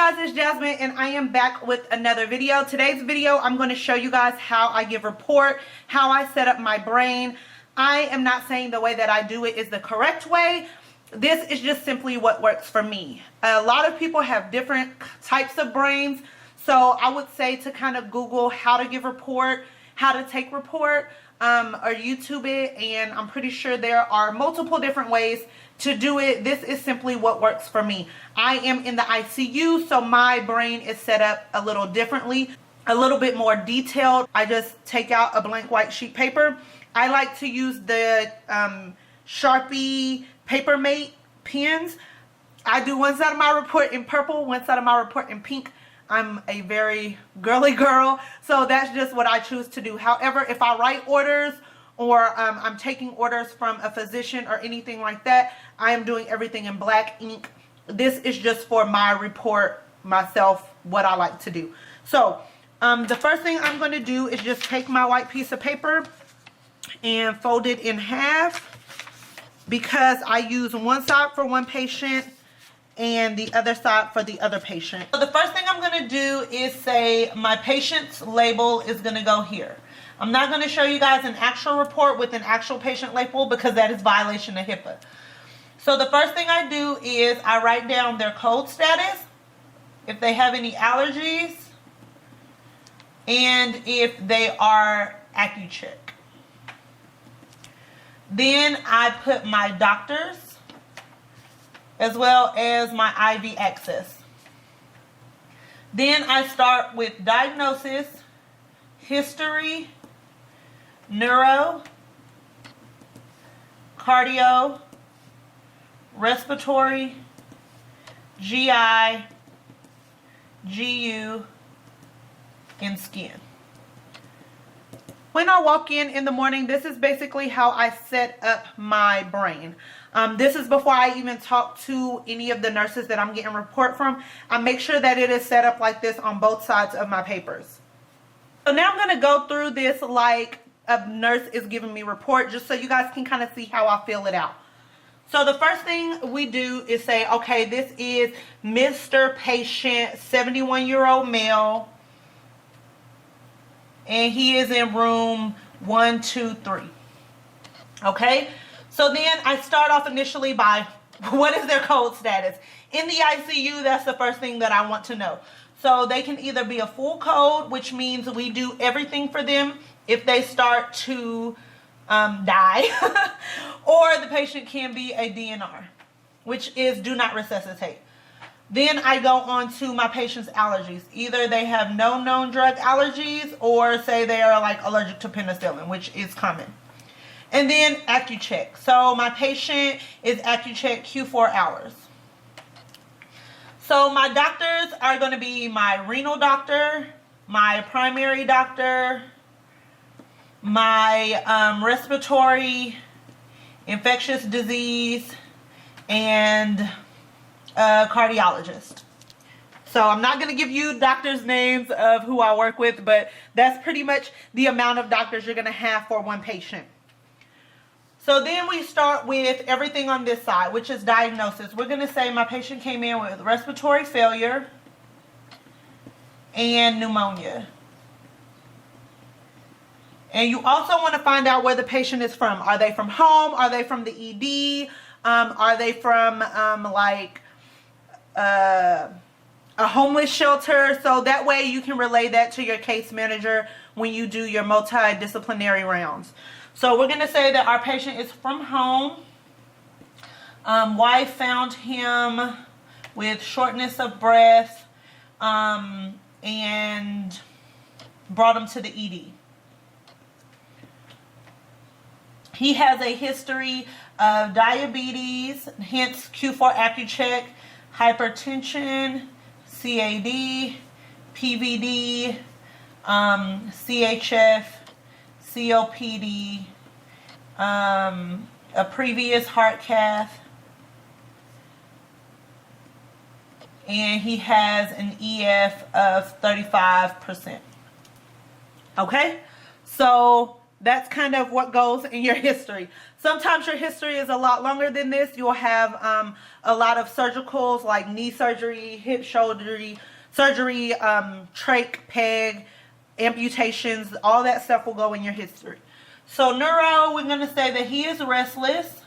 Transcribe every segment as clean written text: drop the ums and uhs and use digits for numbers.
guys, it's Jasmine and I am back with another video. Today's video, I'm going to show you guys how I give report, how I set up my brain. I am not saying the way that I do it is the correct way. This is just simply what works for me. A lot of people have different types of brains, so I would say to kind of Google how to give report, how to take report, or YouTube it, and I'm pretty sure there are multiple different ways to do it. This is simply what works for me. I am in the ICU, so my brain is set up a little differently, a little bit more detailed. I just take out a blank white sheet paper. I like to use the Sharpie Papermate pens. I do one side of my report in purple, one side of my report in pink. I'm a very girly girl, so that's just what I choose to do. However, if I write orders or I'm taking orders from a physician or anything like that, I am doing everything in black ink. This is just for my report myself, what I like to do. So the first thing I'm going to do is just take my white piece of paper and fold it in half, because I use one side for one patient and the other side for the other patient. So the first thing I'm going to do is say my patient's label is going to go here. I'm not going to show you guys an actual report with an actual patient label because that is violation of HIPAA. So the first thing I do is I write down their cold status, if they have any allergies, and if they are AccuCheck. Then I put my doctors as well as my IV access. Then I start with diagnosis, history, neuro, cardio, respiratory, GI, GU, and skin. When I walk in the morning, this is basically how I set up my brain. This is before I even talk to any of the nurses that I'm getting report from. I make sure that it is set up like this on both sides of my papers. So now I'm going to go through this like a nurse is giving me report, just so you guys can kind of see how I fill it out. So the first thing we do is say, okay, this is Mr. Patient, 71-year-old male, and he is in room 123. Okay, so then I start off initially by what is their cold status. In the ICU, that's the first thing that I want to know. So they can either be a full cold, which means we do everything for them if they start to die, or the patient can be a DNR, which is do not resuscitate. Then I go on to my patient's allergies. Either they have no known drug allergies, or say they are like allergic to penicillin, which is common. And then AccuCheck. So my patient is AccuCheck Q4 hours. So my doctors are going to be my renal doctor, my primary doctor, my respiratory, infectious disease, and cardiologist. So I'm not going to give you doctors' names of who I work with, but that's pretty much the amount of doctors you're going to have for one patient. So then we start with everything on this side, which is diagnosis. We're going to say my patient came in with respiratory failure and pneumonia. And you also want to find out where the patient is from. Are they from home? Are they from the ED? Are they from like a homeless shelter? So that way you can relay that to your case manager when you do your multidisciplinary rounds. So we're going to say that our patient is from home. Wife found him with shortness of breath and brought him to the ED. He has a history of diabetes, hence Q4 AccuCheck, hypertension, CAD, PVD, CHF, COPD, a previous heart cath, and he has an EF of 35%. Okay, so that's kind of what goes in your history. Sometimes your history is a lot longer than this. You'll have a lot of surgicals like knee surgery, hip surgery, trach, peg, amputations. All that stuff will go in your history. So neuro, we're going to say that he is restless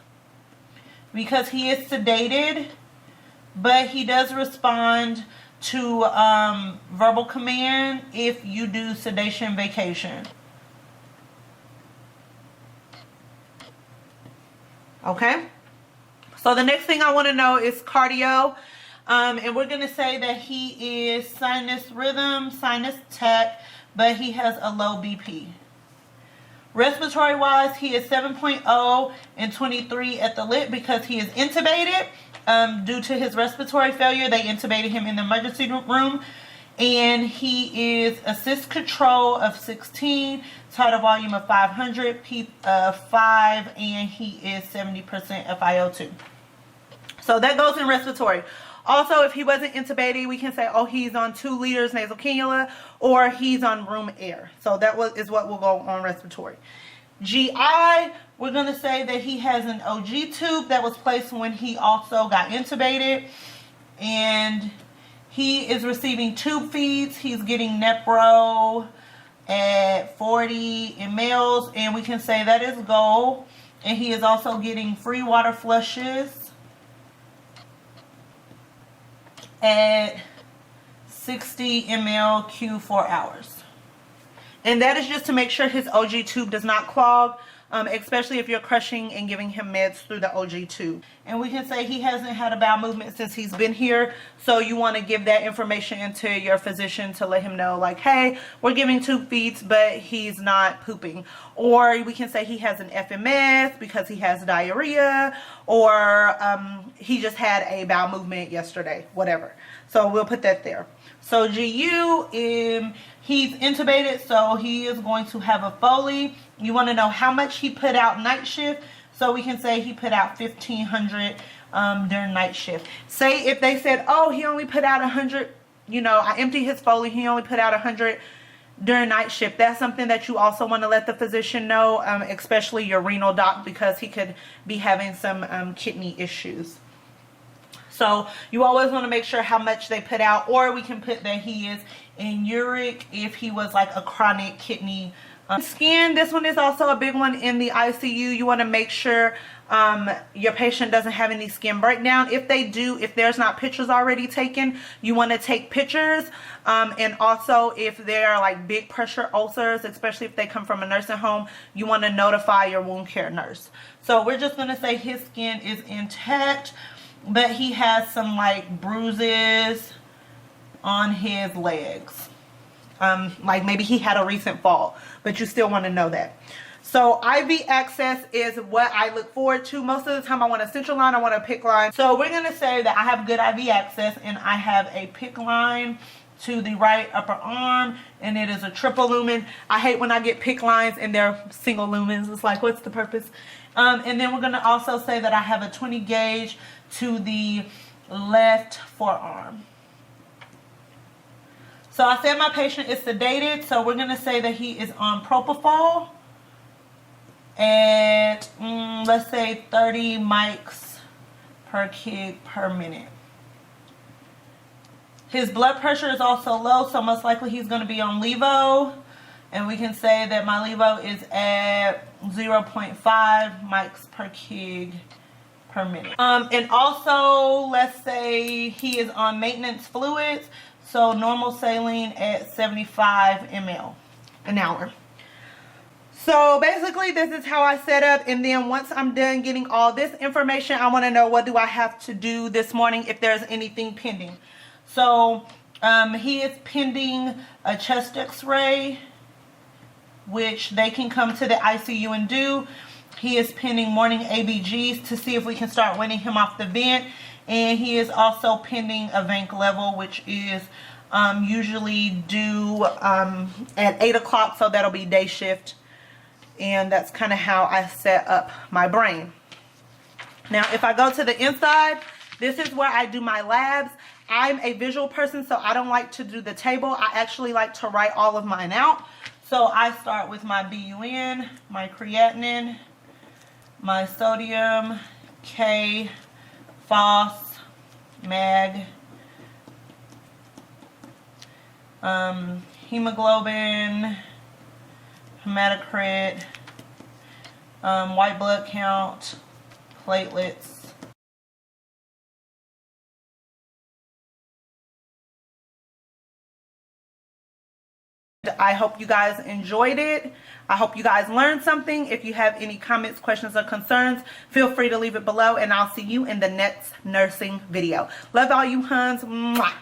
because he is sedated, but he does respond to verbal command if you do sedation vacation. Okay, so the next thing I want to know is cardio, and we're going to say that he is sinus rhythm, sinus tech, but he has a low BP. Respiratory wise, he is 7.0 and 23 at the lip because he is intubated due to his respiratory failure. They intubated him in the emergency room. And he is assist control of 16, tidal volume of 500, P 5, and he is 70% FiO2. So that goes in respiratory. Also, if he wasn't intubated, we can say, oh, he's on 2 liters nasal cannula, or he's on room air. So that is what will go on respiratory. GI, we're going to say that he has an OG tube that was placed when he also got intubated. And he is receiving tube feeds. He's getting Nepro at 40 mLs, and we can say that is gold. And he is also getting free water flushes at 60 ml Q4 hours. And that is just to make sure his OG tube does not clog, especially if you're crushing and giving him meds through the OG tube. And we can say he hasn't had a bowel movement since he's been here, so you want to give that information to your physician to let him know, like, hey, we're giving tube feeds, but he's not pooping. Or we can say he has an FMS because he has diarrhea, or he just had a bowel movement yesterday, whatever. So we'll put that there. So GU, he's intubated, so he is going to have a Foley. You want to know how much he put out night shift. So we can say he put out 1,500 during night shift. Say if they said, oh, he only put out 100, you know, I emptied his Foley, he only put out 100 during night shift. That's something that you also want to let the physician know, especially your renal doc, because he could be having some kidney issues. So you always want to make sure how much they put out, or we can put that he is in uric if he was like a chronic kidney. Skin, this one is also a big one in the ICU. You want to make sure your patient doesn't have any skin breakdown. If they do, if there's not pictures already taken, you want to take pictures. And also if there are like big pressure ulcers, especially if they come from a nursing home, you want to notify your wound care nurse. So we're just going to say his skin is intact, but he has some like bruises on his legs. Like maybe he had a recent fall, but you still want to know that. So IV access is what I look forward to. Most of the time I want a central line, I want a PICC line. So we're going to say that I have good IV access, and I have a PICC line to the right upper arm, and it is a triple lumen. I hate when I get PICC lines and they're single lumens. It's like, what's the purpose? And then we're going to also say that I have a 20 gauge to the left forearm. So I said my patient is sedated, so we're going to say that he is on propofol at, let's say 30 mics per kg per minute. His blood pressure is also low, so most likely he's going to be on levo. And we can say that my levo is at 0.5 mics per kg per minute. And also, let's say he is on maintenance fluids. So normal saline at 75 ml an hour. So basically this is how I set up, and then once I'm done getting all this information, I want to know what do I have to do this morning if there's anything pending. So he is pending a chest x-ray, which they can come to the ICU and do. He is pending morning ABGs to see if we can start weaning him off the vent. And he is also pending a vanc level, which is usually due at 8 o'clock, so that'll be day shift. And that's kind of how I set up my brain. Now, if I go to the inside, this is where I do my labs. I'm a visual person, so I don't like to do the table. I actually like to write all of mine out. So I start with my BUN, my creatinine, my sodium, K, phos, mag, hemoglobin, hematocrit, white blood count, platelets. I hope you guys enjoyed it. I hope you guys learned something. If you have any comments, questions, or concerns, feel free to leave it below, and I'll see you in the next nursing video. Love all you huns. Mwah.